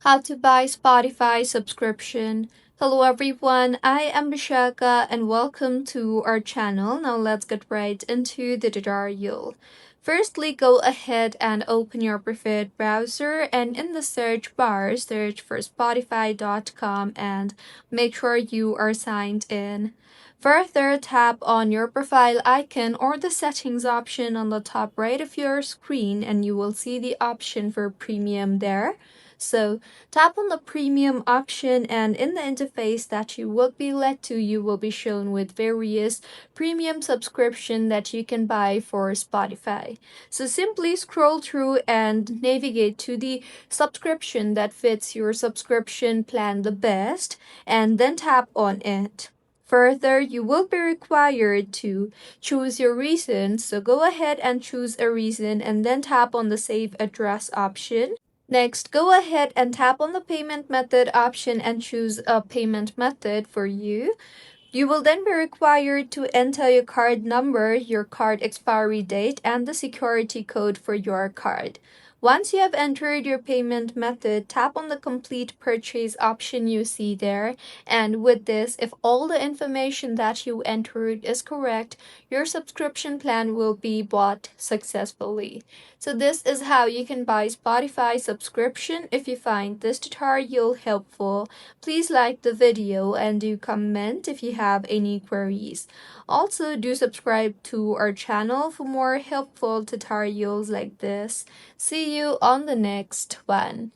How to buy Spotify subscription. Hello everyone, I am Bishaka and welcome to our channel. Now let's get right into the tutorial. Firstly, go ahead and open your preferred browser and in the search bar, search for spotify.com and make sure you are signed in. Further, tap on your profile icon or the settings option on the top right of your screen and you will see the option for premium there. So tap on the premium option and in the interface that you will be led to, you will be shown with various premium subscription that you can buy for Spotify. So simply scroll through and navigate to the subscription that fits your subscription plan the best and then tap on it. Further, you will be required to choose your reason. So go ahead and choose a reason and then tap on the save address option. Next, go ahead and tap on the payment method option and choose a payment method for you. You will then be required to enter your card number, your card expiry date, and the security code for your card. Once you have entered your payment method, tap on the complete purchase option you see there. And with this, if all the information that you entered is correct, your subscription plan will be bought successfully. So this is how you can buy Spotify subscription. If you find this tutorial helpful, please like the video and do comment if you have any queries. Also, do subscribe to our channel for more helpful tutorials like this. See you on the next one.